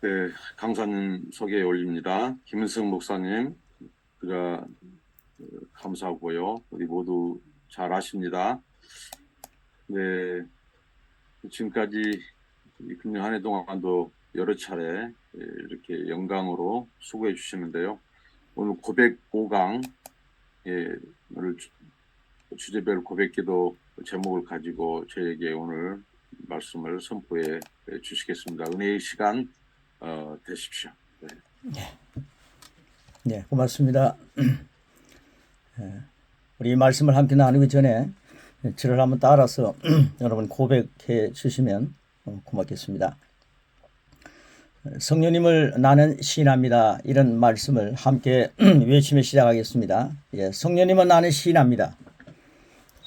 네, 강사님 소개 올립니다. 김은승 목사님, 그가 감사하고요. 우리 모두 잘 아십니다. 네, 지금까지 이 금년 한 해 동안도 여러 차례 이렇게 영광으로 수고해 주시는데요. 오늘 고백 5강, 오늘 주제별 고백기도 제목을 가지고 저에게 오늘 말씀을 선포해 주시겠습니다. 은혜의 시간 되십시오. 네. 네, 고맙습니다. 우리 말씀을 함께 나누기 전에 저를 한번 따라서 여러분 고백해 주시면 고맙겠습니다. 성령님을 나는 시인합니다. 이런 말씀을 함께 외치며 시작하겠습니다. 예, 성령님은 나는 시인합니다.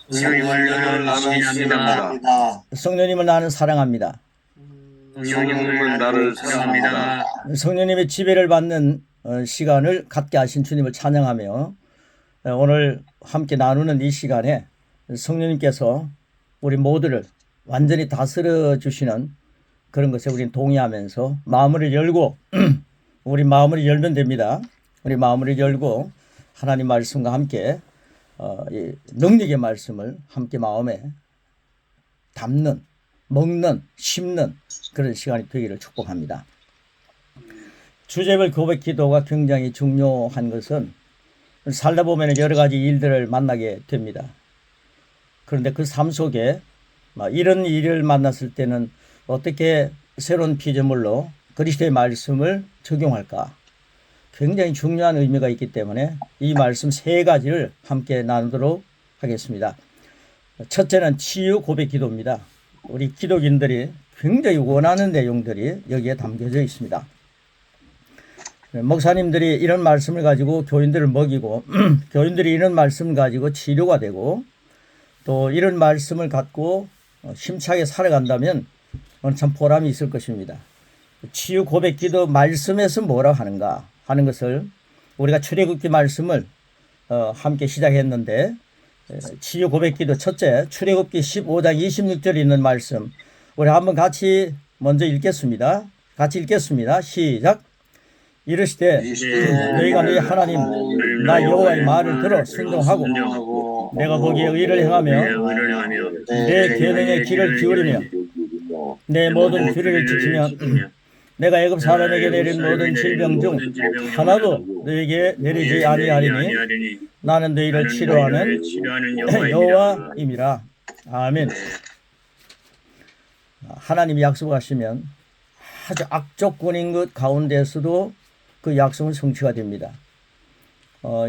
성령님을 나는 시인합니다. 성령님을 나는 사랑합니다. 성령님은 나를 사랑합니다. 성령님의 지배를 받는 시간을 갖게 하신 주님을 찬양하며 오늘 함께 나누는 이 시간에 성령님께서 우리 모두를 완전히 다스려 주시는 그런 것에 우리는 동의하면서 마음을 열고 우리 마음을 열면 됩니다. 우리 마음을 열고 하나님 말씀과 함께 이 능력의 말씀을 함께 마음에 담는, 먹는, 심는 그런 시간이 되기를 축복합니다. 주제별 고백 기도가 굉장히 중요한 것은 살다 보면 여러 가지 일들을 만나게 됩니다. 그런데 그 삶 속에 이런 일을 만났을 때는 어떻게 새로운 피조물로 그리스도의 말씀을 적용할까? 굉장히 중요한 의미가 있기 때문에 이 말씀 세 가지를 함께 나누도록 하겠습니다. 첫째는 치유 고백 기도입니다. 우리 기독인들이 굉장히 원하는 내용들이 여기에 담겨져 있습니다. 목사님들이 이런 말씀을 가지고 교인들을 먹이고 교인들이 이런 말씀을 가지고 치료가 되고 또 이런 말씀을 갖고 힘차게 살아간다면 참 보람이 있을 것입니다. 치유 고백 기도 말씀에서 뭐라 하는가 하는 것을 우리가 출애굽기 말씀을 함께 시작했는데 치유 고백 기도 첫째 출애굽기 15장 26절에 있는 말씀 우리 한번 같이 먼저 읽겠습니다. 같이 읽겠습니다. 시작. 이르시되 너희가 너희 하나님 나 여호와의 말을 들어 순종하고 내가 거기에 의를 행하며 내 계명의 귀를 기울이며 내 모든 규례를 지키며 내가 애굽 사람에게 내린 모든 질병 중 하나도 너에게 내리지 아니하리니 나는 너희를 치료하는 여호와임이라. 아멘. 하나님이 약속하시면 아주 악조건인 것 가운데서도 그 약속은 성취가 됩니다.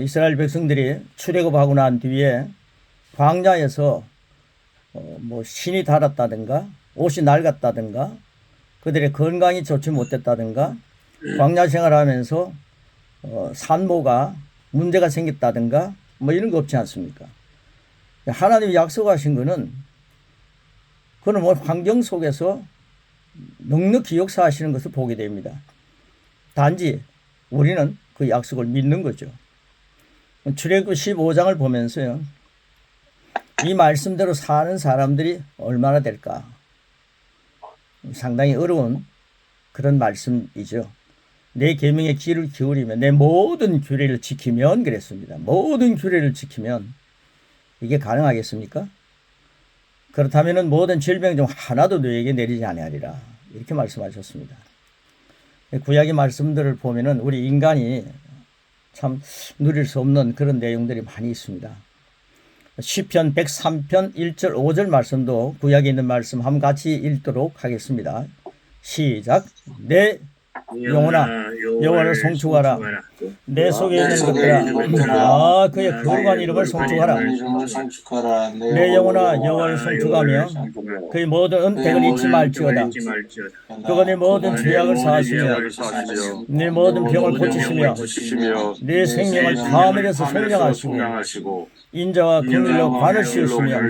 이스라엘 백성들이 출애굽하고 난 뒤에 광야에서 뭐 신이 달았다든가 옷이 낡았다든가 그들의 건강이 좋지 못했다든가 광야 생활하면서 산모가 문제가 생겼다든가 뭐 이런 거 없지 않습니까? 하나님이 약속하신 거는 그는 뭐 환경 속에서 넉넉히 역사하시는 것을 보게 됩니다. 단지 우리는 그 약속을 믿는 거죠. 출애굽 15장을 보면서요. 이 말씀대로 사는 사람들이 얼마나 될까? 상당히 어려운 그런 말씀이죠. 내 계명에 귀를 기울이면 내 모든 규례를 지키면 그랬습니다. 모든 규례를 지키면 이게 가능하겠습니까? 그렇다면 모든 질병 중 하나도 너에게 내리지 아니하리라. 이렇게 말씀하셨습니다. 구약의 말씀들을 보면은 우리 인간이 참 누릴 수 없는 그런 내용들이 많이 있습니다. 시편 103편 1절 5절 말씀도 구약에 있는 말씀 한번 같이 읽도록 하겠습니다. 시작. 내 영혼아 여호와를 송축하라. 내 속에 있는 것들아 그의 거룩한 이름을 송축하라. 내 영혼아 여호와를 송축하며 그의 모든 은택을 잊지 말지어다. 그가 네 모든 죄악을 사하시며 네 모든 병을 고치시며 네 생명을 하늘에서 생명하시고 인자와 긍휼로 관을 씌우시며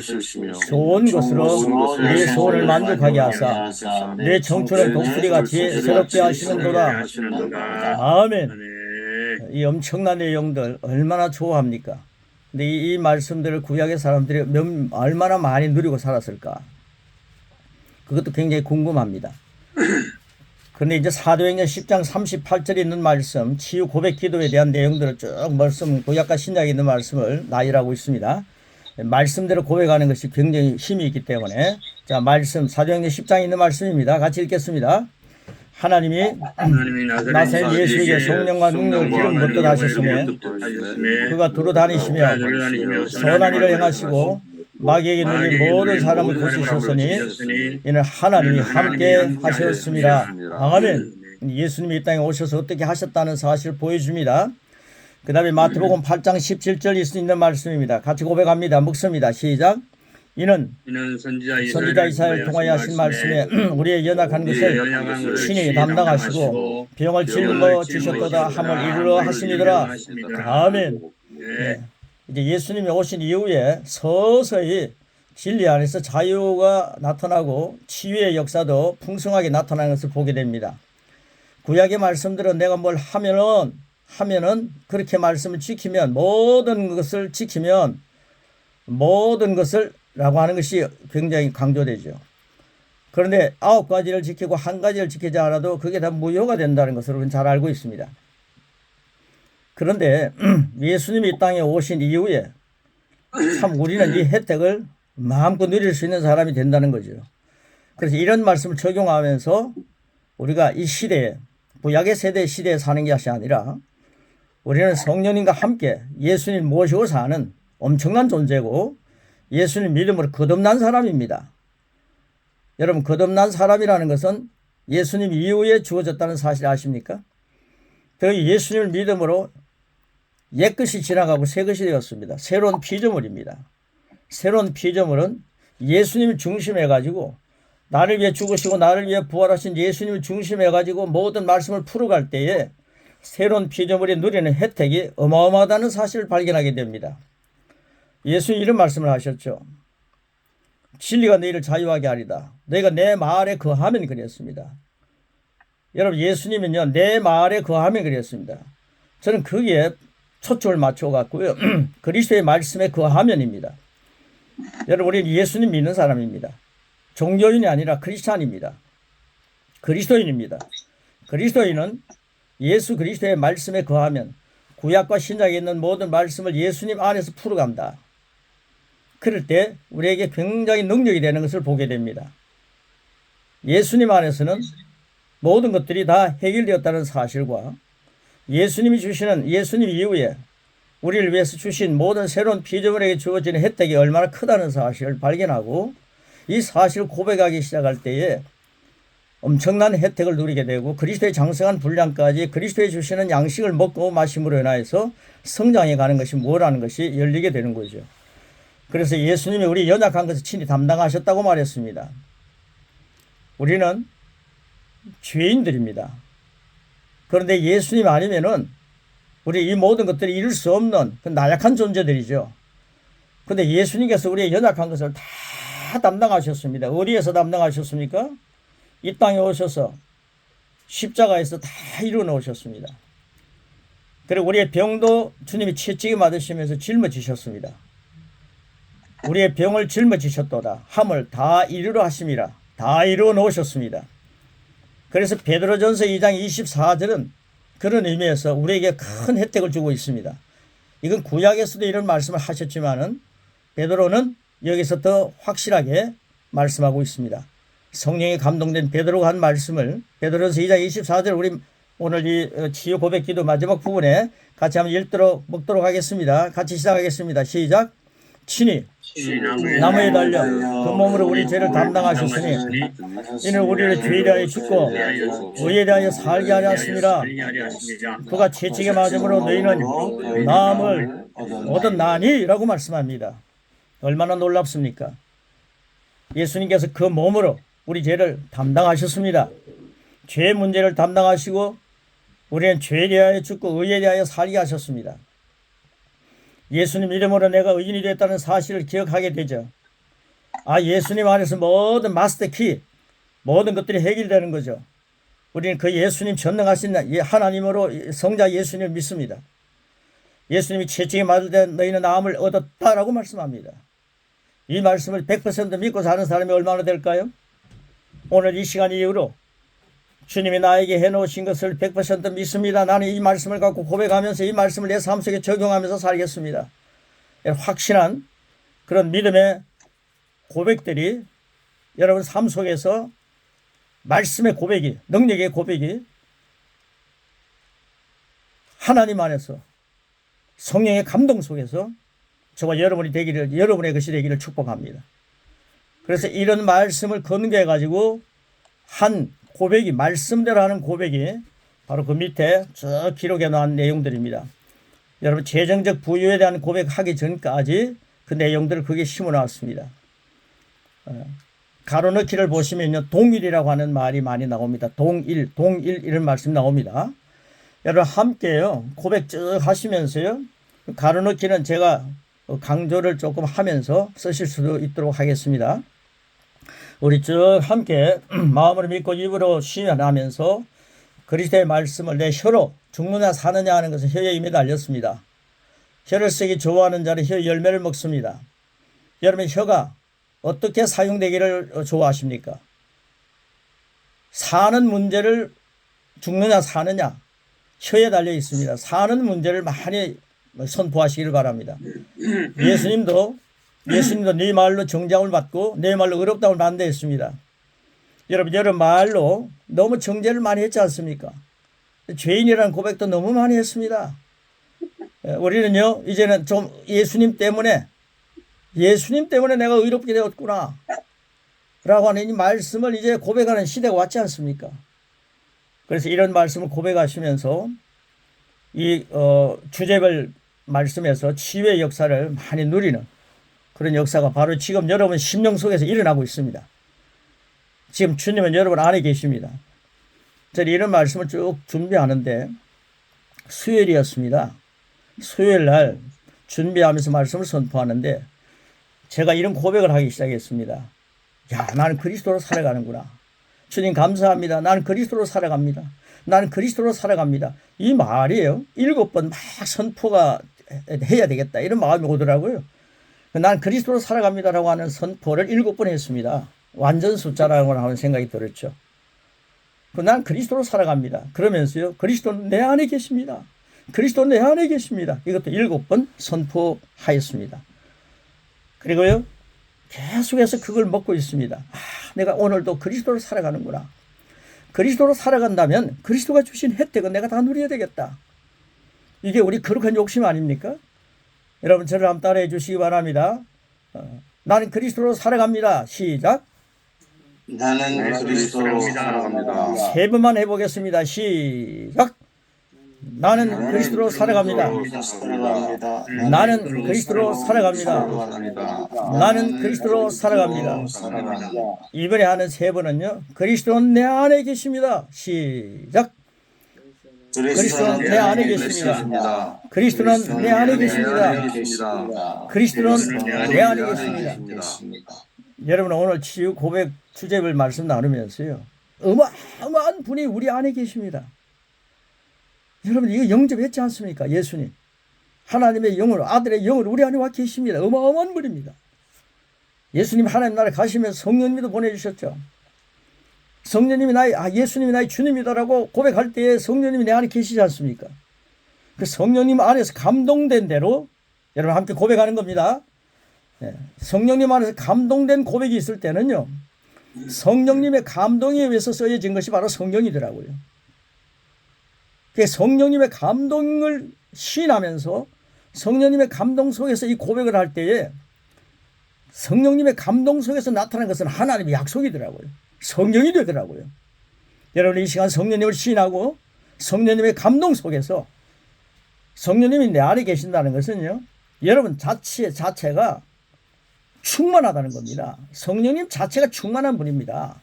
좋은 것으로 네 소원을 만족하게 하사 내 청춘을 독수리같이 새롭게 하시는도다. 아멘. 이 엄청난 내용들 얼마나 좋아합니까? 근데 이 말씀들을 구약의 사람들이 얼마나 많이 누리고 살았을까? 그것도 굉장히 궁금합니다. 그런데 이제 사도행전 10장 38절에 있는 말씀, 치유 고백 기도에 대한 내용들을 쭉 말씀, 구약과 신약에 있는 말씀을 나열하고 있습니다. 말씀대로 고백하는 것이 굉장히 힘이 있기 때문에, 자, 말씀, 사도행전 10장에 있는 말씀입니다. 같이 읽겠습니다. 하나님이 나사렛 예수에게 성령과 능력을 기름 붓듯 하셨으며 그가 두루 다니시며 선한 일을 행하시고 마귀에게 눌린 모든 사람을 고치셨으니 이는 하나님이 함께 하셨습니다. 아멘. 예수님이 이 땅에 오셔서 어떻게 하셨다는 사실을 보여줍니다. 그 다음에 마태복음 8장 17절 있는 말씀입니다. 같이 고백합니다. 묵습니다. 시작. 이는 선지자 이사야를 통하여 하신 말씀에 우리의 연약한 것을 친히 담당하시고 병을 짊어지셨도다 함을 이루려 하시니더라. 아멘. 네. 이제 예수님이 오신 이후에 서서히 진리 안에서 자유가 나타나고 치유의 역사도 풍성하게 나타나는 것을 보게 됩니다. 구약의 말씀들은 내가 뭘 하면은 그렇게 말씀을 지키면 모든 것을 지키면 모든 것을 라고 하는 것이 굉장히 강조되죠. 그런데 9가지를 지키고 1가지를 지키지 않아도 그게 다 무효가 된다는 것을 우리는 잘 알고 있습니다. 그런데 예수님이 이 땅에 오신 이후에 참 우리는 이 혜택을 마음껏 누릴 수 있는 사람이 된다는 거죠. 그래서 이런 말씀을 적용하면서 우리가 이 시대에 구약의 세대 시대에 사는 것이 아니라 우리는 성령님과 함께 예수님 모시고 사는 엄청난 존재고 예수님 믿음으로 거듭난 사람입니다. 여러분, 거듭난 사람이라는 것은 예수님 이후에 주어졌다는 사실 아십니까? 그 예수님을 믿음으로 옛것이 지나가고 새것이 되었습니다. 새로운 피조물입니다. 새로운 피조물은 예수님을 중심해 가지고 나를 위해 죽으시고 나를 위해 부활하신 예수님을 중심해 가지고 모든 말씀을 풀어갈 때에 새로운 피조물이 누리는 혜택이 어마어마하다는 사실을 발견하게 됩니다. 예수님 이런 말씀을 하셨죠. 진리가 너희를 자유하게 하리다. 너희가 내 말에 거하면 그랬습니다. 여러분, 예수님은요, 내 말에 거하면 그랬습니다. 저는 거기에 초점을 맞춰갖고요. 그리스도의 말씀에 거하면입니다. 여러분, 우리는 예수님 믿는 사람입니다. 종교인이 아니라 크리스찬입니다. 그리스도인입니다. 그리스도인은 예수 그리스도의 말씀에 거하면 구약과 신약에 있는 모든 말씀을 예수님 안에서 풀어간다. 그럴 때 우리에게 굉장히 능력이 되는 것을 보게 됩니다. 예수님 안에서는 모든 것들이 다 해결되었다는 사실과 예수님이 주시는 예수님 이후에 우리를 위해서 주신 모든 새로운 피조물에게 주어지는 혜택이 얼마나 크다는 사실을 발견하고 이 사실을 고백하기 시작할 때에 엄청난 혜택을 누리게 되고 그리스도의 장성한 분량까지 그리스도의 주시는 양식을 먹고 마심으로 인하여서 성장해 가는 것이 뭐라는 것이 열리게 되는 거죠. 그래서 예수님이 우리 연약한 것을 친히 담당하셨다고 말했습니다. 우리는 죄인들입니다. 그런데 예수님 아니면은 우리 이 모든 것들이 이룰 수 없는 그 나약한 존재들이죠. 그런데 예수님께서 우리의 연약한 것을 다 담당하셨습니다. 어디에서 담당하셨습니까? 이 땅에 오셔서 십자가에서 다 이루어 놓으셨습니다. 그리고 우리의 병도 주님이 채찍에 맞으시면서 짊어지셨습니다. 우리의 병을 짊어지셨도다 함을 다 이루려 하심이라 다 이루어 놓으셨습니다. 그래서 베드로전서 2장 24절은 그런 의미에서 우리에게 큰 혜택을 주고 있습니다. 이건 구약에서도 이런 말씀을 하셨지만은 베드로는 여기서 더 확실하게 말씀하고 있습니다. 성령에 감동된 베드로가 한 말씀을 베드로전서 2장 24절 우리 오늘 이 치유 고백 기도 마지막 부분에 같이 한번 읽도록 먹도록 하겠습니다. 같이 시작하겠습니다. 시작. 친히 나무에 달려 그 몸으로 우리 죄를 담당하셨으니 이는 우리를 죄에 대하여 죽고 의에 대하여 살게 하려 하심이라. 그가 채찍에 맞음으로 너희는 나음을 얻었나니 라고 말씀합니다. 얼마나 놀랍습니까? 예수님께서 그 몸으로 우리 죄를 담당하셨습니다. 죄 문제를 담당하시고 우리는 죄에 대하여 죽고 의에 대하여 살게 하셨습니다. 예수님 이름으로 내가 의인이 됐다는 사실을 기억하게 되죠. 예수님 안에서 모든 마스터키, 모든 것들이 해결되는 거죠. 우리는 그 예수님 전능하신 하나님으로 성자 예수님을 믿습니다. 예수님이 채찍에 맞을 때 너희는 나음을 얻었다라고 말씀합니다. 이 말씀을 100% 믿고 사는 사람이 얼마나 될까요? 오늘 이 시간 이후로 주님이 나에게 해놓으신 것을 100% 믿습니다. 나는 이 말씀을 갖고 고백하면서 이 말씀을 내 삶 속에 적용하면서 살겠습니다. 확신한 그런 믿음의 고백들이 여러분 삶 속에서 말씀의 고백이, 능력의 고백이 하나님 안에서 성령의 감동 속에서 저와 여러분이 되기를, 여러분의 것이 되기를 축복합니다. 그래서 이런 말씀을 근거해 가지고 한 고백이, 말씀대로 하는 고백이 바로 그 밑에 쭉 기록해 놓은 내용들입니다. 여러분 재정적 부유에 대한 고백하기 전까지 그 내용들을 거기에 심어 놨습니다. 가로넣기를 보시면요, 동일이라고 하는 말이 많이 나옵니다. 동일 이런 말씀 나옵니다. 여러분 함께요 고백 쭉 하시면서요, 가로넣기는 제가 강조를 조금 하면서 쓰실 수도 있도록 하겠습니다. 우리 쭉 함께 마음으로 믿고 입으로 시인하면서 그리스도의 말씀을 내 혀로 죽느냐 사느냐 하는 것은 혀에 이미 달렸습니다. 혀를 쓰기 좋아하는 자는 혀 열매를 먹습니다. 여러분 혀가 어떻게 사용되기를 좋아하십니까? 사는 문제를 죽느냐 사느냐 혀에 달려 있습니다. 사는 문제를 많이 선포하시기를 바랍니다. 예수님도 네 말로 정죄함을 받고 내 말로 의롭다함을 받는다 했습니다. 여러분 말로 너무 정죄를 많이 했지 않습니까? 죄인이라는 고백도 너무 많이 했습니다. 우리는요 이제는 좀 예수님 때문에 내가 의롭게 되었구나 라고 하는 이 말씀을 이제 고백하는 시대가 왔지 않습니까? 그래서 이런 말씀을 고백하시면서 이 주제별 말씀에서 치유의 역사를 많이 누리는 그런 역사가 바로 지금 여러분 심령 속에서 일어나고 있습니다. 지금 주님은 여러분 안에 계십니다. 저는 이런 말씀을 쭉 준비하는데 수요일이었습니다. 수요일 날 준비하면서 말씀을 선포하는데 제가 이런 고백을 하기 시작했습니다. 야, 나는 그리스도로 살아가는구나. 주님 감사합니다. 나는 그리스도로 살아갑니다. 나는 그리스도로 살아갑니다. 이 말이에요. 7번 막 선포가 해야 되겠다. 이런 마음이 오더라고요. 난 그리스도로 살아갑니다라고 하는 선포를 7번 했습니다. 완전 숫자라고 하는 생각이 들었죠. 난 그리스도로 살아갑니다. 그러면서요, 그리스도는 내 안에 계십니다. 그리스도는 내 안에 계십니다. 이것도 7번 선포하였습니다. 그리고요, 계속해서 그걸 먹고 있습니다. 내가 오늘도 그리스도로 살아가는구나. 그리스도로 살아간다면 그리스도가 주신 혜택은 내가 다 누려야 되겠다. 이게 우리 거룩한 욕심 아닙니까? 여러분 저를 한번 따라해 주시기 바랍니다. 나는 그리스도로 살아갑니다. 시작. 나는 그리스도로 살아갑니다. 3번만 해보겠습니다. 시작. 나는 그리스도로 살아갑니다. 나는 그리스도로 살아갑니다. 나는 그리스도로 살아갑니다. 이번에 하는 3번은요. 그리스도는 내 안에 계십니다. 시작. 그리스도는 내 안에 계십니다. 그리스도는 내 안에 계십니다. 그리스도는 내 안에 계십니다. 여러분 오늘 치유 고백 주제별 말씀 나누면서요. 어마어마한 분이 우리 안에 계십니다. 여러분 이거 영접했지 않습니까? 예수님. 하나님의 영으로 아들의 영으로 우리 안에 와 계십니다. 어마어마한 분입니다. 예수님 하나님 나라에 가시면서 성령님도 보내주셨죠. 성령님이 예수님이 나의 주님이다라고 고백할 때에 성령님이 내 안에 계시지 않습니까? 그 성령님 안에서 감동된 대로 여러분 함께 고백하는 겁니다. 성령님 안에서 감동된 고백이 있을 때는요. 성령님의 감동에 의해서 쓰여진 것이 바로 성령이더라고요. 성령님의 감동을 시인하면서 성령님의 감동 속에서 이 고백을 할 때에 성령님의 감동 속에서 나타난 것은 하나님의 약속이더라고요. 성령이 되더라고요. 여러분 이 시간 성령님을 시인하고 성령님의 감동 속에서 성령님이 내 안에 계신다는 것은요. 여러분 자체가 충만하다는 겁니다. 성령님 자체가 충만한 분입니다.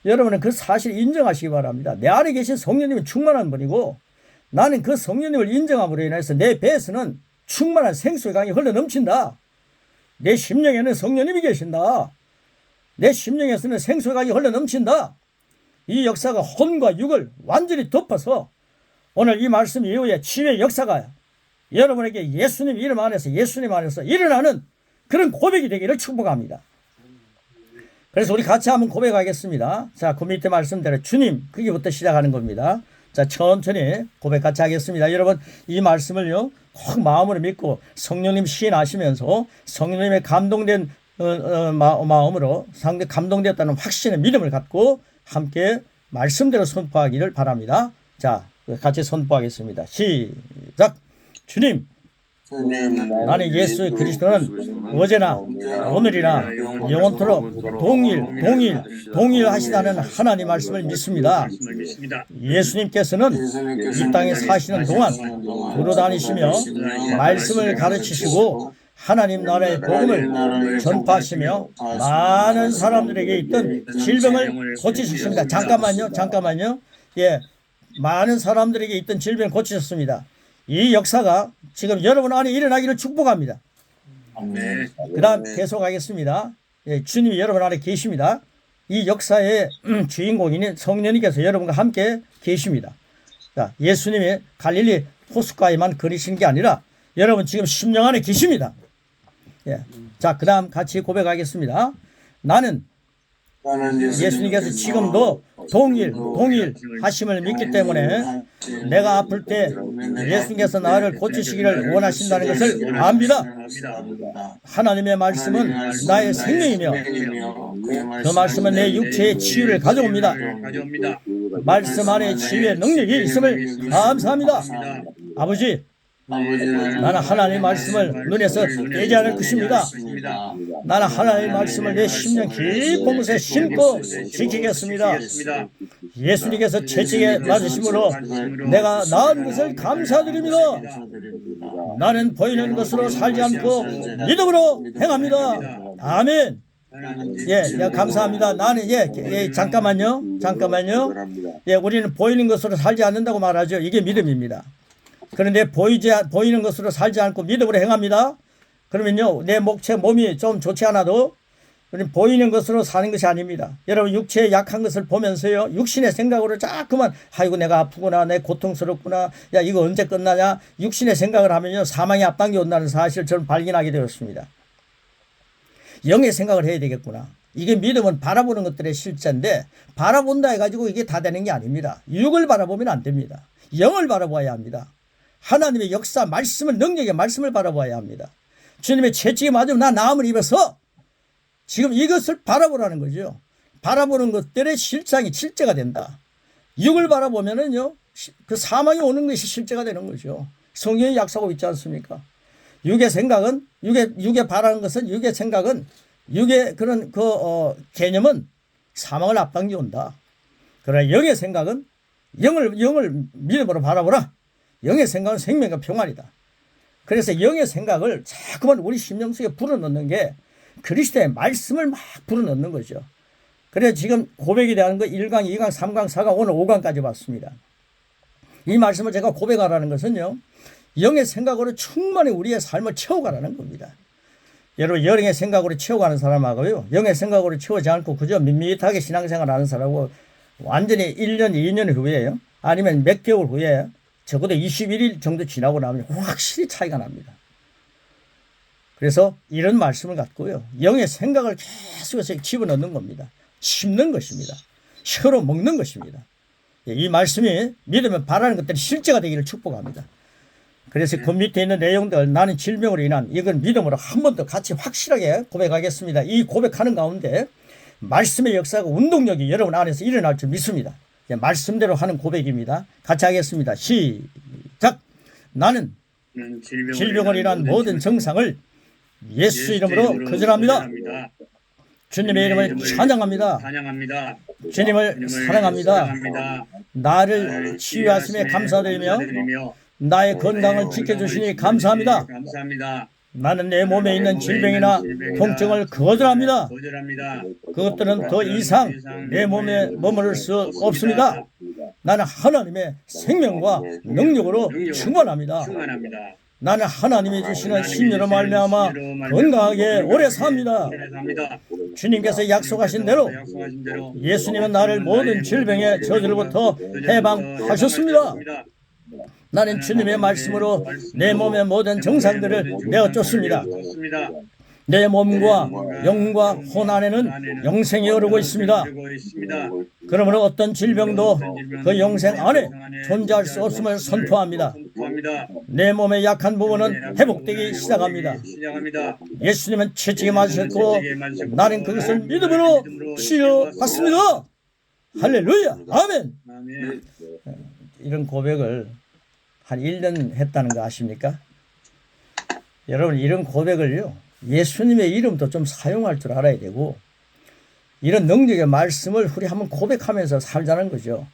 여러분은 그 사실을 인정하시기 바랍니다. 내 안에 계신 성령님은 충만한 분이고 나는 그 성령님을 인정함으로 인해서 내 배에서는 충만한 생수의 강이 흘러넘친다. 내 심령에는 성령님이 계신다. 내 심령에서는 생수의 강이 흘러넘친다. 이 역사가 혼과 육을 완전히 덮어서 오늘 이 말씀 이후에 치유의 역사가 여러분에게 예수님 이름 안에서 예수님 안에서 일어나는 그런 고백이 되기를 축복합니다. 그래서 우리 같이 한번 고백하겠습니다. 자, 그 밑에 말씀대로 주님, 거기부터 시작하는 겁니다. 자, 천천히 고백 같이 하겠습니다. 여러분, 이 말씀을요, 꼭 마음으로 믿고 성령님 시인하시면서 성령님의 감동된 마음으로 상대 감동되었다는 확신의 믿음을 갖고 함께 말씀대로 선포하기를 바랍니다. 자, 같이 선포하겠습니다. 시작. 주님, 나는 예수 그리스도는 어제나 오늘이나 영원토록 동일하시다는 하나님 말씀을 믿습니다. 예수님께서는 이 땅에 사시는 동안 돌아다니시며 말씀을 가르치시고 하나님 나라의 복음을 전파하시며 많은 사람들에게 있던 질병을 고치셨습니다. 잠깐만요. 예, 많은 사람들에게 있던 질병을 고치셨습니다. 이 역사가 지금 여러분 안에 일어나기를 축복합니다. 그 다음 계속하겠습니다. 예, 주님이 여러분 안에 계십니다. 이 역사의 주인공인 성령님께서 여러분과 함께 계십니다. 자, 예수님이 갈릴리 호숫가에만 거리신 게 아니라 여러분 지금 심령 안에 계십니다. 예. 자, 그 다음 같이 고백하겠습니다. 나는 예수님께서 지금도 동일하심을 믿기 때문에 내가 아플 때 예수님께서 나를 고치시기를 원하신다는 것을 압니다. 하나님의 말씀은 나의 생명이며 그 말씀은 내 육체의 치유를 가져옵니다. 말씀 안에 치유의 능력이 있음을 감사합니다. 아버지, 나는 하나님의 말씀을 눈에서 떼지 않을 것입니다. 나는 하나님의 말씀을 내 심령 깊은 곳에 심고 지키겠습니다. 예수님께서 채찍에 맞으심으로 내가 나은 것을 감사드립니다. 나는 보이는 것으로 살지 않고 믿음으로 행합니다. 아멘. 예, 감사합니다. 나는 잠깐만요. 예, 우리는 보이는 것으로 살지 않는다고 말하죠. 이게 믿음입니다. 그런데 보이는 것으로 살지 않고 믿음으로 행합니다. 그러면요, 내 몸이 좀 좋지 않아도 보이는 것으로 사는 것이 아닙니다. 여러분, 육체의 약한 것을 보면서요, 육신의 생각으로 자꾸만 아이고 내가 아프구나, 내 고통스럽구나, 야 이거 언제 끝나냐, 육신의 생각을 하면요 사망이 앞당겨 온다는 사실을 저는 발견하게 되었습니다. 영의 생각을 해야 되겠구나. 이게 믿음은 바라보는 것들의 실제인데, 바라본다 해가지고 이게 다 되는 게 아닙니다. 육을 바라보면 안 됩니다. 영을 바라봐야 합니다. 하나님의 역사, 말씀을, 능력의 말씀을 바라봐야 합니다. 주님의 채찍에 맞으면 나 나음을 입어서 지금 이것을 바라보라는 거죠. 바라보는 것들의 실제가 된다. 육을 바라보면은요, 그 사망이 오는 것이 실제가 되는 거죠. 성경이 약속하고 있지 않습니까? 육의 생각은, 육에 바라는 것은, 육의 생각은, 육의 그런 개념은 사망을 앞당겨 온다. 그러나 영의 생각은 영을 믿음으로 바라보라. 영의 생각은 생명과 평안이다. 그래서 영의 생각을 자꾸만 우리 심령 속에 불어넣는 게 그리스도의 말씀을 막 불어넣는 거죠. 그래서 지금 고백에 대한 거 1강, 2강, 3강, 4강, 오늘 5강까지 봤습니다. 이 말씀을 제가 고백하라는 것은요, 영의 생각으로 충만히 우리의 삶을 채워가라는 겁니다. 여러분, 영의 생각으로 채워가는 사람하고요, 영의 생각으로 채우지 않고 그저 밋밋하게 신앙생활 하는 사람하고 완전히 1년, 2년 후에요, 아니면 몇 개월 후에 적어도 21일 정도 지나고 나면 확실히 차이가 납니다. 그래서 이런 말씀을 갖고요, 영의 생각을 계속해서 집어넣는 겁니다. 심는 것입니다. 혀로 먹는 것입니다. 이 말씀이 믿으면 바라는 것들이 실제가 되기를 축복합니다. 그래서 그 밑에 있는 내용들, 나는 질병으로 인한, 이건 믿음으로 한 번 더 같이 확실하게 고백하겠습니다. 이 고백하는 가운데 말씀의 역사가, 운동력이 여러분 안에서 일어날 줄 믿습니다. 말씀대로 하는 고백입니다. 같이 하겠습니다. 시작. 나는 질병으로 인한 모든 증상을 예수 이름으로 거절합니다. 주님의 이름을 찬양합니다. 주님을 사랑합니다. 나를 치유하심에 감사드리며 나의 건강을 지켜주시니 감사합니다. 나는 내 몸에 있는 질병이나 통증을 거절합니다. 그것들은 더 이상 내 몸에 머무를 수 없습니다. 나는 하나님의 생명과 능력으로 충만합니다. 나는 하나님이 주시는 신유로 말미암아 건강하게 오래 삽니다. 주님께서 약속하신 대로 예수님은 나를 모든 질병의 저주로부터 해방하셨습니다. 나는 주님의 말씀으로 내 몸의 모든 증상들을 내어 쫓습니다. 내 몸과 영과 혼 안에는 영생이 흐르고 있습니다. 그러므로 어떤 질병도 그 영생 안에 존재할 수 없음을 선포합니다. 내 몸의 약한 부분은 회복되기 시작합니다. 예수님은 채찍에 맞으셨고 나는 그것을 믿음으로 치유받습니다. 할렐루야. 아멘. 이런 고백을 한 1년 했다는 거 아십니까? 여러분, 이런 고백을요, 예수님의 이름도 좀 사용할 줄 알아야 되고, 이런 능력의 말씀을 우리 한번 고백하면서 살자는 거죠.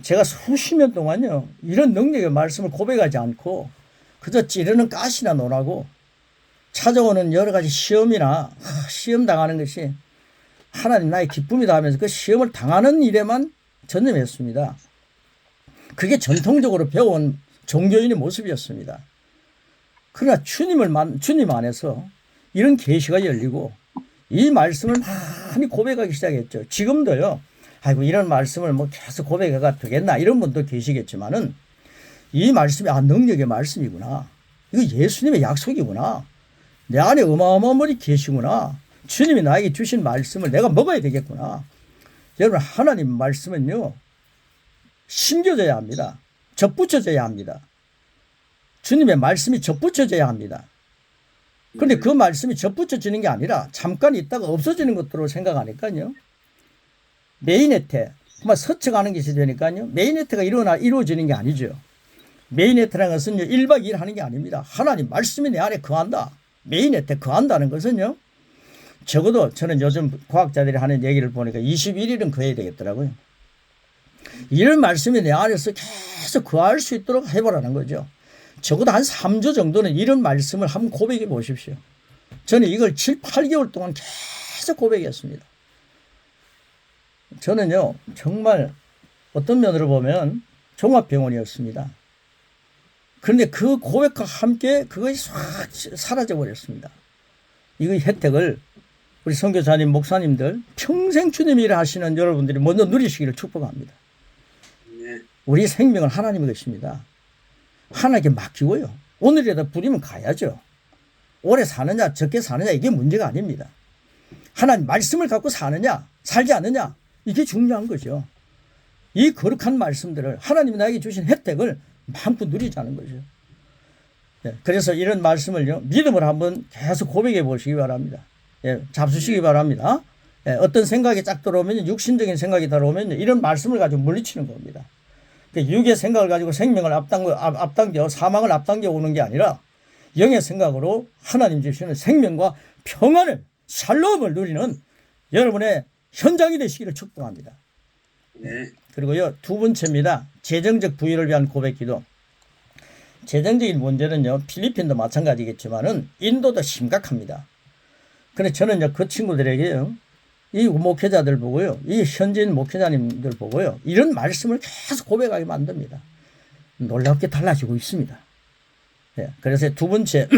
제가 수십 년 동안요, 이런 능력의 말씀을 고백하지 않고 그저 찌르는 가시나 논하고 찾아오는 여러 가지 시험이나 시험 당하는 것이 하나님 나의 기쁨이다 하면서 그 시험을 당하는 일에만 전념했습니다. 그게 전통적으로 배워온 종교인의 모습이었습니다. 그러나 주님 안에서 이런 계시가 열리고 이 말씀을 많이 고백하기 시작했죠. 지금도요. 아이고 이런 말씀을 뭐 계속 고백해가 되겠나 이런 분도 계시겠지만은 이 말씀이 능력의 말씀이구나. 이거 예수님의 약속이구나. 내 안에 어마어마한 분이 계시구나. 주님이 나에게 주신 말씀을 내가 먹어야 되겠구나. 여러분, 하나님 말씀은요, 심겨져야 합니다. 접붙여져야 합니다. 주님의 말씀이 접붙여져야 합니다. 그런데 그 말씀이 접붙여지는 게 아니라 잠깐 있다가 없어지는 것으로 생각하니까요. 메인혜태, 정말 서쳐가는 것이 되니까요. 메인혜태가 이루어지는 게 아니죠. 메인혜태라는 것은요, 1박 2일 하는 게 아닙니다. 하나님 말씀이 내 안에 거한다. 메인혜태 거한다는 것은요, 적어도 저는 요즘 과학자들이 하는 얘기를 보니까 21일은 거해야 되겠더라고요. 이런 말씀이 내 안에서 계속 거할 수 있도록 해보라는 거죠. 적어도 한 3주 정도는 이런 말씀을 한번 고백해 보십시오. 저는 이걸 7, 8개월 동안 계속 고백했습니다. 저는요, 정말 어떤 면으로 보면 종합병원이었습니다. 그런데 그 고백과 함께 그것이 싹 사라져버렸습니다. 이 혜택을 우리 선교사님, 목사님들, 평생 주님 일을 하시는 여러분들이 먼저 누리시기를 축복합니다. 우리 생명은 하나님의 것입니다. 하나님께 맡기고요. 오늘이라도 부리면 가야죠. 오래 사느냐 적게 사느냐 이게 문제가 아닙니다. 하나님 말씀을 갖고 사느냐 살지 않느냐 이게 중요한 거죠. 이 거룩한 말씀들을 하나님이 나에게 주신 혜택을 마음껏 누리자는 거죠. 그래서 이런 말씀을요, 믿음으로 한번 계속 고백해 보시기 바랍니다. 잡수시기 바랍니다. 어떤 생각이 쫙 들어오면, 육신적인 생각이 들어오면 이런 말씀을 가지고 물리치는 겁니다. 육의 생각을 가지고 생명을 앞당겨 사망을 앞당겨 오는 게 아니라 영의 생각으로 하나님 주시는 생명과 평안을, 샬롬을 누리는 여러분의 현장이 되시기를 축복합니다. 그리고요, 두 번째입니다. 재정적 부유를 위한 고백기도. 재정적인 문제는요, 필리핀도 마찬가지겠지만은 인도도 심각합니다. 그런데 저는요, 그 친구들에게요, 이 목회자들 보고요, 이 현지인 목회자님들 보고요, 이런 말씀을 계속 고백하게 만듭니다. 놀랍게 달라지고 있습니다. 그래서 두 번째,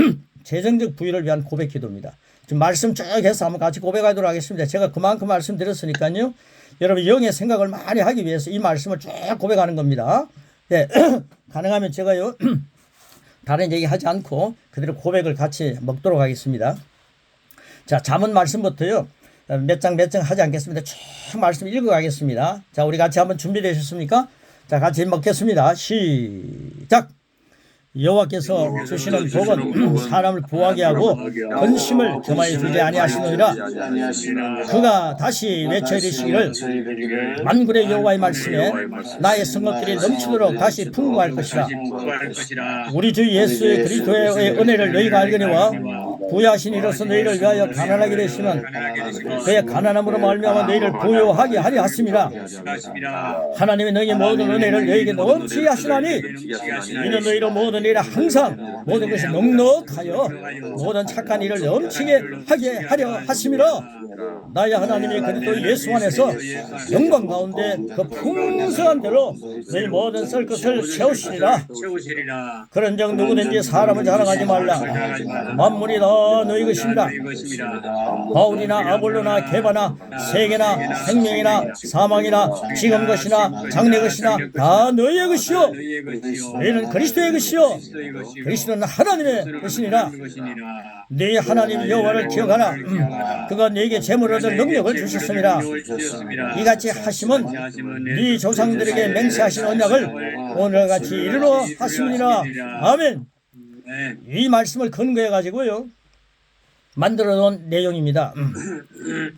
재정적 부유를 위한 고백 기도입니다. 지금 말씀 쭉 해서 한번 같이 고백하도록 하겠습니다. 제가 그만큼 말씀드렸으니까요, 여러분 영의 생각을 많이 하기 위해서 이 말씀을 쭉 고백하는 겁니다. 가능하면 제가요, 다른 얘기 하지 않고 그대로 고백을 같이 먹도록 하겠습니다. 자, 잠언 말씀부터요, 몇 장 하지 않겠습니다. 쭉 말씀 읽어가겠습니다. 자, 우리 같이 한번 준비되셨습니까? 자, 같이 먹겠습니다. 시작! 여호와께서 주시는 복은 사람을 부하게 하고 근심을 겸하여 주지 아니하시느니라. 그가 다시 외쳐 이르시기를 만군의 여호와의 말씀에 나의 성읍들이 넘치도록 다시 풍부할 것이라. 우리 주 예수 그리스도의 은혜를 너희가 알거니와 부유하신 이로서 너희를 위하여 가난하게 되시면 그의 가난함으로 말미암아 너희를 부유하게 하려 하심이라. 하나님이 너희의 모든 은혜를 너희에게 넘치게 하시나니 이는 너희로 모든 일에 항상 모든 것이 넉넉하여 모든 착한 일을 넘치게 하게 하려 하심이라. 나의 하나님이 그리스도 예수 안에서 영광 가운데 그 풍성한 대로 너희 모든 썰 것을 채우시리라. 그런즉 누구든지 사람을 자랑하지 말라. 만물이 다 너희 것입니다. 바울이나 아볼로나 게바나 세계나 생명이나 사망이나 지금 것이나 장래 것이나 다 너희의 것이요 너희는 그리스도의 것이요 그리스도는 하나님의 것이니라. 네 하나님 여호와를 기억하라. 그가 네게 재물 얻을 능력을 주셨습니다. 이같이 하심은 네 조상들에게 맹세하신 언약을 오늘같이 이루러 하심이니라. 아멘. 이 말씀을 근거해 가지고요 만들어 놓은 내용입니다.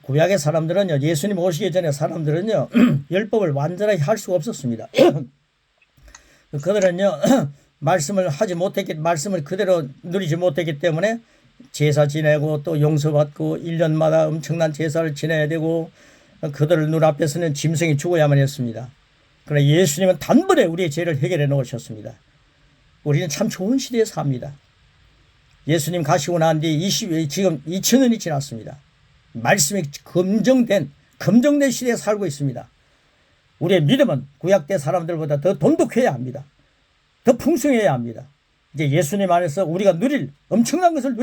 구약의 사람들은요, 예수님 오시기 전에 사람들은요 율법을 완전하게 할 수가 없었습니다. 그들은요 말씀을 그대로 누리지 못했기 때문에 제사 지내고 또 용서받고 1년마다 엄청난 제사를 지내야 되고 그들을 눈앞에서는 짐승이 죽어야만 했습니다. 그러나 예수님은 단번에 우리의 죄를 해결해 놓으셨습니다. 우리는 참 좋은 시대에 삽니다. 예수님 가시고 난 뒤 지금 2000년이 지났습니다. 말씀이 검증된 시대에 살고 있습니다. 우리의 믿음은 구약 때 사람들보다 더 돈독해야 합니다. 더 풍성해야 합니다. 이제 예수님 안에서 우리가 누릴 엄청난 것을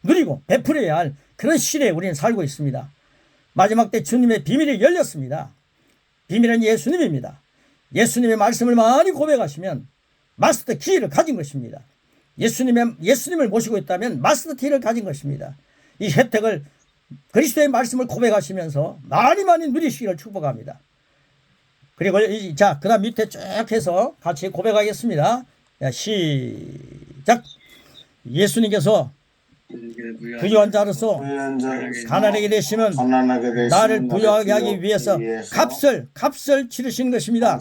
누리고 베풀어야 할 그런 시대에 우리는 살고 있습니다. 마지막 때 주님의 비밀이 열렸습니다. 비밀은 예수님입니다. 예수님의 말씀을 많이 고백하시면 마스터 키를 가진 것입니다. 예수님을 모시고 있다면 마스터 키를 가진 것입니다. 이 혜택을 그리스도의 말씀을 고백하시면서 많이 누리시기를 축복합니다. 그리고 자, 그 다음 밑에 쭉 해서 같이 고백하겠습니다. 시작. 예수님께서 부유한 자로서 가난하게 되시면 나를 부유하게 하기 위해서 값을 치르신 것입니다.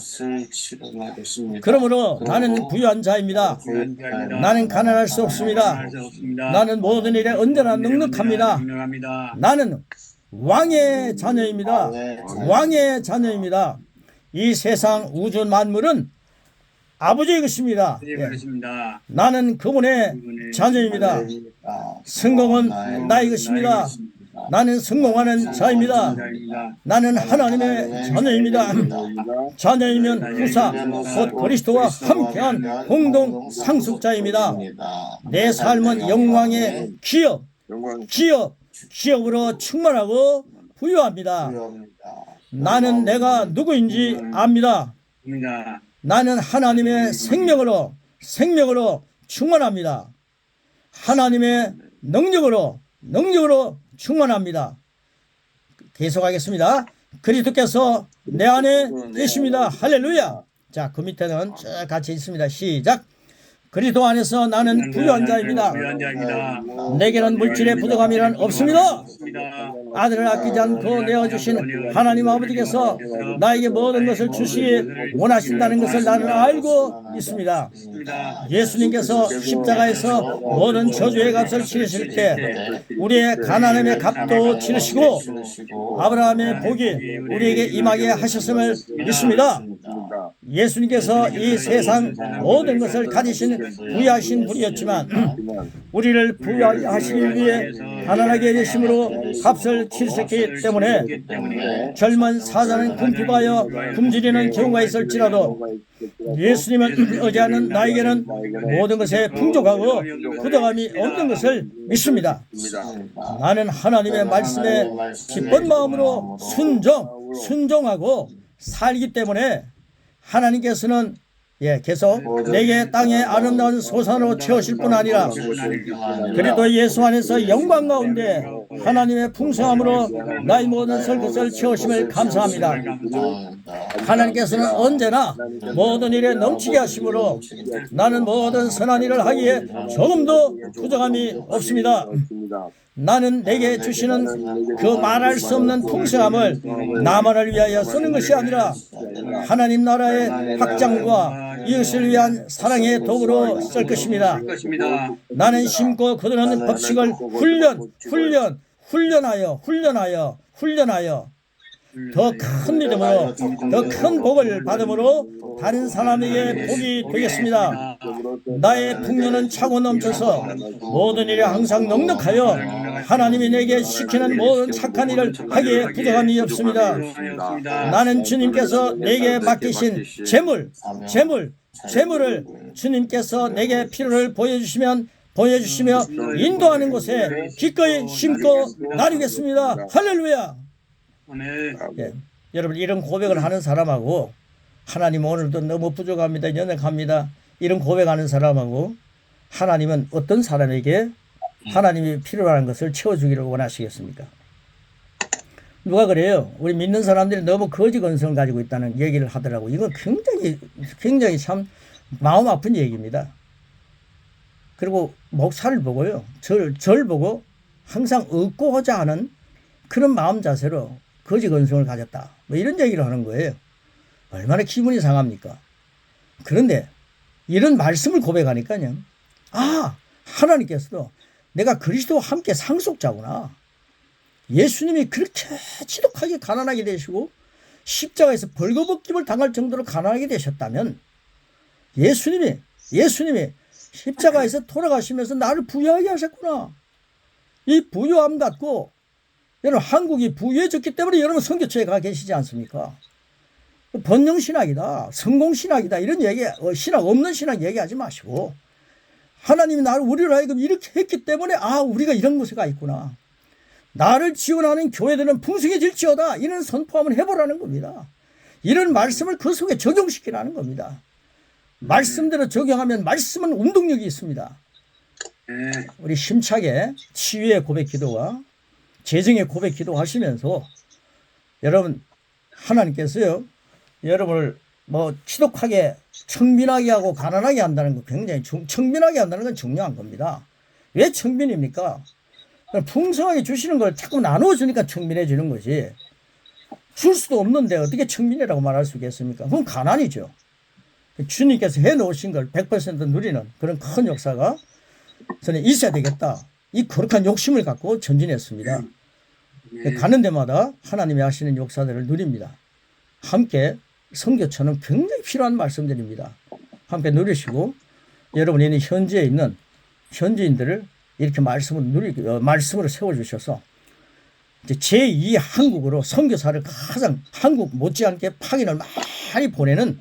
그러므로 나는 부유한 자입니다. 나는 가난할 수 없습니다. 나는 모든 일에 언제나 넉넉합니다. 나는 왕의 자녀입니다. 왕의 자녀입니다. 이 세상 우주 만물은 아버지의 것입니다. 나는 그분의 자녀입니다. 성공은 나의 것입니다. 나는 성공하는 자입니다. 나는 하나님의 자녀입니다. 자녀이면 후사 곧 그리스도와 함께한 공동 상속자입니다. 내 삶은 영광의 기업으로 충만하고 부유합니다. 나는 내가 누구인지 압니다. 나는 하나님의 생명으로 충만합니다. 하나님의 능력으로 충만합니다. 계속하겠습니다. 그리스도께서 내 안에 계십니다. 할렐루야. 자, 그 밑에는 쭉 같이 있습니다. 시작. 그리스도 안에서 나는 부유한 자입니다. 내게는 물질의 부족함이란 없습니다. 아들을 아끼지 않고 내어주신 하나님 아버지께서 나에게 모든 것을 주시기 원하신다는 것을 나는 알고 있습니다. 예수님께서 십자가에서 모든 저주의 값을 치르실 때 우리의 가난함의 값도 치르시고 아브라함의 복이 우리에게 임하게 하셨음을 믿습니다. 예수님께서 이 세상 모든 것을 가지신 부유하신 분이었지만 우리를 부유하시기 위해 가난하게 되심으로 값을 치르셨기 때문에 젊은 사자는 궁핍하여 굶주리는 경우가 있을지라도 예수님을 의지하는 나에게는 모든 것에 풍족하고 부족함이 없는 것을 믿습니다. 나는 하나님의 말씀에 기쁜 마음으로 순종하고 살기 때문에 하나님께서는 계속 내게 땅의 아름다운 소산으로 채우실 뿐 아니라 그리스도 예수 안에서 영광 가운데 하나님의 풍성함으로 나의 모든 것을 채우심을 감사합니다. 하나님께서는 언제나 모든 일에 넘치게 하심으로 나는 모든 선한 일을 하기에 조금도 부족함이 없습니다. 나는 내게 주시는 그 말할 수 없는 풍성함을 나만을 위하여 쓰는 것이 아니라 하나님 나라의 확장과 이웃을 위한 사랑의 도구로 쓸 것입니다. 나는 심고 거두는 법칙을 훈련하여 더 큰 믿음으로 더 큰 복을 받음으로 다른 사람에게 복이 되겠습니다. 나의 풍요는 차고 넘쳐서 모든 일에 항상 넉넉하여 하나님이 내게 시키는 모든 착한 일을 하기에 부족함이 없습니다. 나는 주님께서 내게 맡기신 재물을 주님께서 내게 필요를 보여주시며 인도하는 곳에 기꺼이 심고 나누겠습니다. 할렐루야. 예, 여러분 이런 고백을 하는 사람하고 하나님 오늘도 너무 부족합니다. 연약합니다. 이런 고백하는 사람하고 하나님은 어떤 사람에게 하나님이 필요한 것을 채워주기를 원하시겠습니까? 누가 그래요? 우리 믿는 사람들이 너무 거지 건성을 가지고 있다는 얘기를 하더라고. 이건 굉장히 참 마음 아픈 얘기입니다. 그리고 목사를 보고요. 절 보고 항상 얻고자 하는 그런 마음 자세로 거지 건성을 가졌다. 뭐 이런 얘기를 하는 거예요. 얼마나 기분이 상합니까? 그런데 이런 말씀을 고백하니까요. 아, 하나님께서도 내가 그리스도와 함께 상속자구나. 예수님이 그렇게 지독하게 가난하게 되시고 십자가에서 벌거벗김을 당할 정도로 가난하게 되셨다면 예수님이 십자가에서 돌아가시면서 나를 부유하게 하셨구나. 이 부유함 갖고 여러분 한국이 부유해졌기 때문에 여러분 선교처에 가 계시지 않습니까? 번영신학이다. 성공신학이다. 이런 얘기, 신학 없는 신학 얘기하지 마시고 하나님이 나를 우리를 하여금 이렇게 했기 때문에 아 우리가 이런 곳에 가 있구나. 나를 지원하는 교회들은 풍성해질지어다. 이런 선포 한번 해보라는 겁니다. 이런 말씀을 그 속에 적용시키라는 겁니다. 말씀대로 적용하면 말씀은 운동력이 있습니다. 우리 힘차게 치유의 고백 기도와 재정의 고백 기도 하시면서 여러분 하나님께서요 여러분을 뭐 지독하게 청빈하게 하고 가난하게 한다는 거 굉장히 청빈하게 한다는 건 중요한 겁니다. 왜 청빈입니까? 풍성하게 주시는 걸 자꾸 나누어주니까 청빈해지는 거지. 줄 수도 없는데 어떻게 청빈이라고 말할 수 있겠습니까? 그건 가난이죠. 주님께서 해놓으신 걸 100% 누리는 그런 큰 역사가 저는 있어야 되겠다. 이 거룩한 욕심을 갖고 전진했습니다. 가는 데마다 하나님이 하시는 역사들을 누립니다. 함께 선교처는 굉장히 필요한 말씀들입니다. 함께 누리시고 여러분이 현지에 있는 현지인들을 이렇게 말씀으로 세워주셔서 이제 제2 한국으로 선교사를 가장 한국 못지않게 파견을 많이 보내는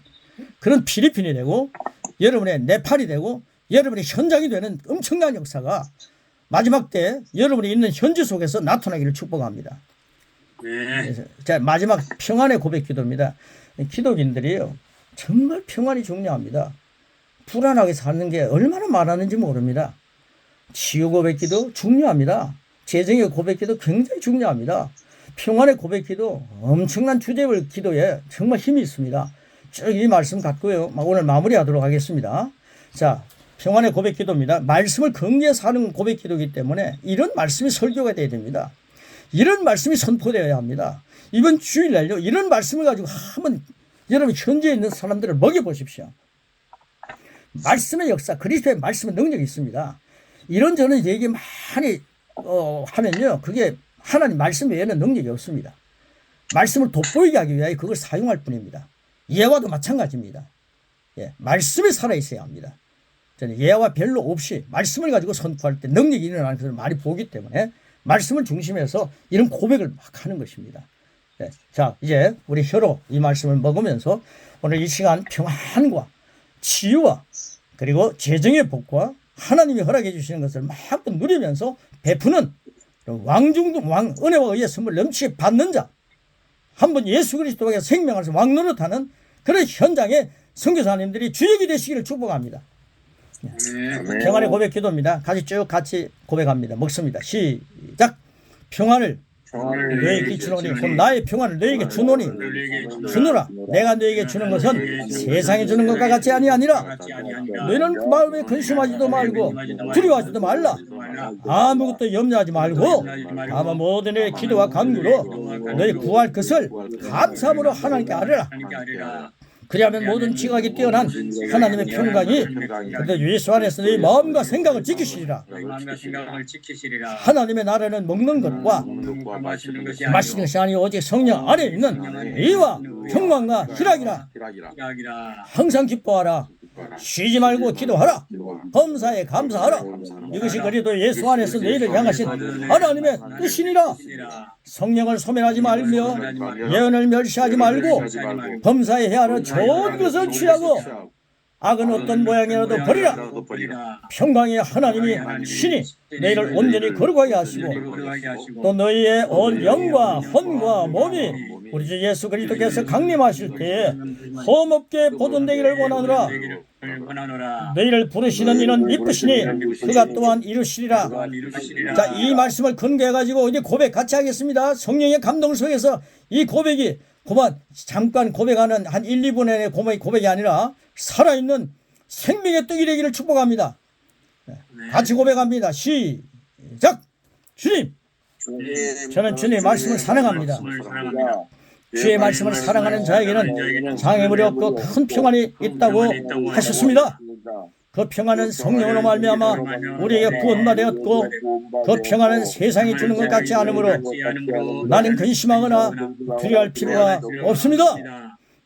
그런 필리핀이 되고 여러분의 네팔이 되고 여러분의 현장이 되는 엄청난 역사가 마지막 때 여러분이 있는 현지 속에서 나타나기를 축복합니다. 그래서 자, 마지막 평안의 고백 기도입니다. 기독인들이요 정말 평안이 중요합니다. 불안하게 사는 게 얼마나 많았는지 모릅니다. 치유 고백 기도 중요합니다. 재정의 고백 기도 굉장히 중요합니다. 평안의 고백 기도 엄청난 주제별 기도에 정말 힘이 있습니다. 쭉 이 말씀 갖고요 오늘 마무리하도록 하겠습니다. 자, 평안의 고백 기도입니다. 말씀을 경계해서 하는 고백 기도이기 때문에 이런 말씀이 설교가 돼야 됩니다. 이런 말씀이 선포되어야 합니다. 이번 주일날요 이런 말씀을 가지고 한번 여러분 현지에 있는 사람들을 먹여보십시오. 말씀의 역사, 그리스도의 말씀은 능력이 있습니다. 이런저런 얘기 많이 하면요 그게 하나님 말씀 외에는 능력이 없습니다. 말씀을 돋보이게 하기 위하여 그걸 사용할 뿐입니다. 예화도 마찬가지입니다. 예, 말씀이 살아있어야 합니다. 저는 예화와 별로 없이 말씀을 가지고 선포할 때 능력이 일어나는 것을 많이 보기 때문에 말씀을 중심해서 이런 고백을 막 하는 것입니다. 예, 자 이제 우리 혀로 이 말씀을 먹으면서 오늘 이 시간 평안과 치유와 그리고 재정의 복과 하나님이 허락해 주시는 것을 마음껏 누리면서 베푸는 은혜와 의의 선물 넘치게 받는 자 한번 예수 그리스도에게 생명하면서 왕노릇하는 그런 현장에 선교사님들이 주역이 되시기를 축복합니다. 평안의 고백 기도입니다. 같이 고백합니다. 먹습니다. 시작. 평안을 너에게 주노니 곧 나의 평안을 너에게 주노니 주노라. 내가 너에게 주는 것은 세상에 주는 것과 같이 아니하니라. 너희는 마음에 근심하지도 말고 두려워하지도 말라. 아무것도 염려하지 말고 다만 모든 의 기도와 간구로 너희 구할 것을 감사함으로 하나님께 아뢰라. 그리하면 모든 지각이 뛰어난 하나님의 평강이 그리스도 예수 안에서 네 마음과 생각을 지키시리라. 하나님의 나라는 먹는 것과 마시는 것이 아니요 오직 성령 안에 있는 의와 평강과 희락이라. 항상 기뻐하라. 쉬지 말고 기도하라. 범사에 감사하라. 이것이 그리스도 예수 안에서 너희를 향하신 하나님의 뜻이니라. 성령을 소멸하지 말며 예언을 멸시하지 말고 범사에 헤아려 좋은 것을 취하고 악은 어떤 모양이라도 버리라. 평강의 하나님이 신이 너희를 온전히 거룩하게 하시고 또 너희의 온 영과 혼과 몸이 우리 주 예수 그리스도께서 강림하실 때에 험없게 보존되기를 원하노라. 너희를 부르시는 이는 이쁘시니 그가 또한 이루시리라. 자, 이 말씀을 근거해 가지고 이제 고백 같이 하겠습니다. 성령의 감동 속에서 이 고백이 그만 잠깐 고백하는 한 1, 2분의 고백이 아니라 살아있는 생명의 떡이 되기를 축복합니다. 같이 고백합니다. 시작. 주님, 저는 주님의 말씀을 사랑합니다. 주의 말씀을 사랑하는 자에게는 장애물이 없고 큰 평안이 있다고 하셨습니다. 그 평안은 성령으로 말미암아 우리에게 구원받았고 그 평안은 세상이 주는 것 같지 않으므로 나는 근심하거나 두려워할 필요가 없습니다.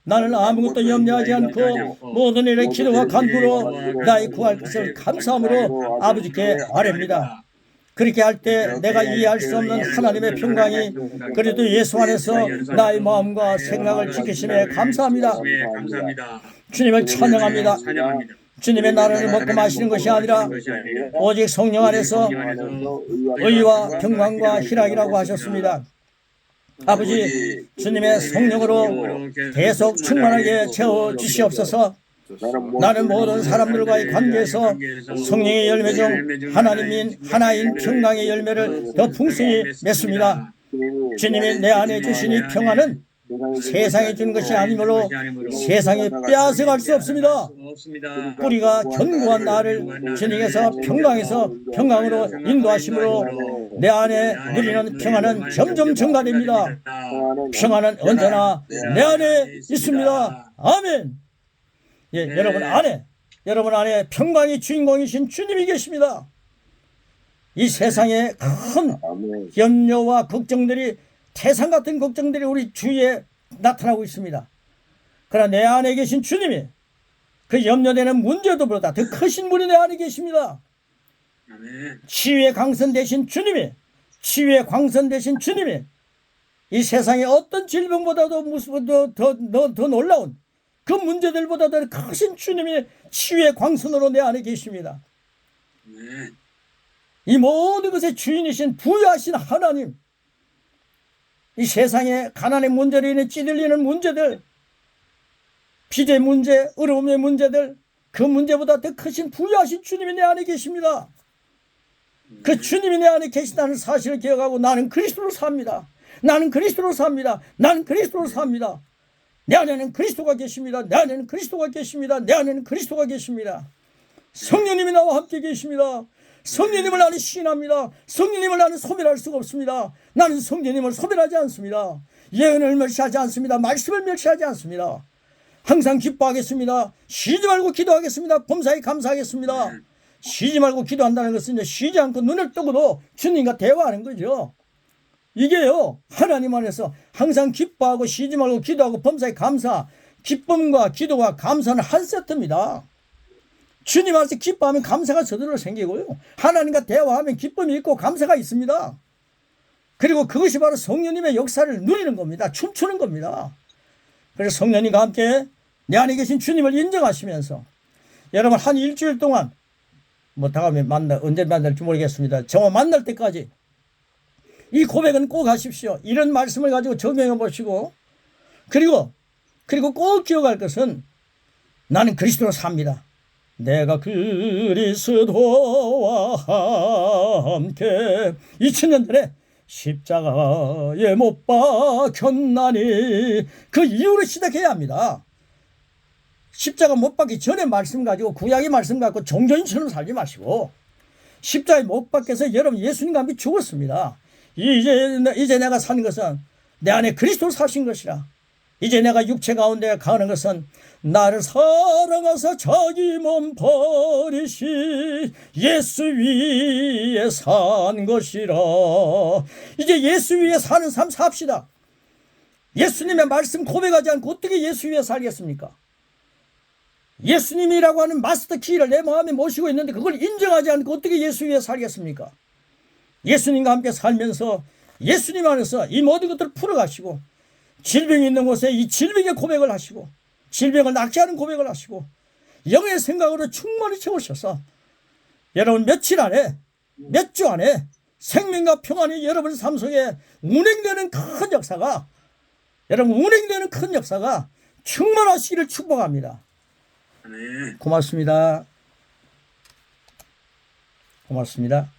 나는 아무것도 염려하지 않고 모든 일에 기도와 간구로 나의 구할 것을 감사함으로 아버지께 아뢰입니다. 그렇게 할 때 내가 이해할 수 없는 하나님의 평강이 그래도 예수 안에서 나의 마음과 생각을 지키심에 감사합니다. 주님을 찬양합니다. 주님의 나라를 먹고 마시는 것이 아니라 오직 성령 안에서 의와 평강과 희락이라고 하셨습니다. 아버지, 주님의 성령으로 계속 충만하게 채워주시옵소서. 나는 모든 사람들과의 관계에서 성령의 열매 중 하나인 평강의 열매를 더 풍성히 맺습니다. 주님이 내 안에 주신 이 평안은 세상에 준 것이 아니므로 세상에 빼앗아갈 수 없습니다. 뿌리가 견고한 나를 주님께서 평강에서 평강으로 인도하심으로 내 안에 누리는 평안은 점점 증가됩니다. 평안은 언제나 내 안에 있습니다. 아멘. 예, 여러분 안에 평강의 주인공이신 주님이 계십니다. 이 세상에 큰 염려와 걱정들이 태산 같은 걱정들이 우리 주위에 나타나고 있습니다. 그러나 내 안에 계신 주님이 그 염려되는 문제들보다 더 크신 분이 내 안에 계십니다. 치유의 광선 되신 주님이 이 세상의 어떤 질병보다도 더 놀라운 그 문제들보다 더 크신 주님이 치유의 광선으로 내 안에 계십니다. 이 모든 것의 주인이신 부유하신 하나님, 이 세상의 가난의 문제로 인해 찌들리는 문제들, 빚의 문제, 어려움의 문제들, 그 문제보다 더 크신 부유하신 주님이 내 안에 계십니다. 그 주님이 내 안에 계시다는 사실을 기억하고 나는 그리스도로 삽니다. 나는 그리스도로 삽니다. 나는 그리스도로 삽니다. 내 안에는 그리스도가 계십니다. 내 안에는 그리스도가 계십니다. 내 안에는 그리스도가 계십니다. 성령님이 나와 함께 계십니다. 성령님을 나는 시인합니다. 성령님을 나는 소멸할 수가 없습니다. 나는 성령님을 소멸하지 않습니다. 예언을 멸시하지 않습니다. 말씀을 멸시하지 않습니다. 항상 기뻐하겠습니다. 쉬지 말고 기도하겠습니다. 범사에 감사하겠습니다. 쉬지 말고 기도한다는 것은 이제 쉬지 않고 눈을 뜨고도 주님과 대화하는 거죠. 이게요, 하나님 안에서 항상 기뻐하고 쉬지 말고 기도하고 범사에 감사, 기쁨과 기도와 감사는 한 세트입니다. 주님 안에서 기뻐하면 감사가 저절로 생기고요, 하나님과 대화하면 기쁨이 있고 감사가 있습니다. 그리고 그것이 바로 성령님의 역사를 누리는 겁니다. 춤추는 겁니다. 그래서 성령님과 함께 내 안에 계신 주님을 인정하시면서 여러분 한 일주일 동안 다음에 언제 만날지 모르겠습니다. 저와 만날 때까지 이 고백은 꼭 하십시오. 이런 말씀을 가지고 적용해 보시고, 그리고 꼭 기억할 것은 나는 그리스도로 삽니다. 내가 그리스도와 함께 2000년 전에 십자가에 못 박혔나니, 그 이후로 시작해야 합니다. 십자가 못 박기 전에 말씀 가지고 구약의 말씀 갖고 종교인처럼 살지 마시고, 십자가에 못 박혀서 여러분 예수님과 함께 죽었습니다. 이제 내가 사는 것은 내 안에 그리스도로 사신 것이라. 이제 내가 육체 가운데 가는 것은 나를 사랑하사 자기 몸 버리시 예수 위에 산 것이라. 이제 예수 위에 사는 삶 삽시다. 예수님의 말씀 고백하지 않고 어떻게 예수 위에 살겠습니까? 예수님이라고 하는 마스터 키를 내 마음에 모시고 있는데 그걸 인정하지 않고 어떻게 예수 위에 살겠습니까? 예수님과 함께 살면서 예수님 안에서 이 모든 것들을 풀어가시고 질병이 있는 곳에 이 질병의 고백을 하시고 질병을 낫게 하는 고백을 하시고 영의 생각으로 충만히 채우셔서 여러분 며칠 안에 몇 주 안에 생명과 평안이 여러분 삶 속에 운행되는 큰 역사가 여러분 운행되는 큰 역사가 충만하시기를 축복합니다. 고맙습니다. 고맙습니다.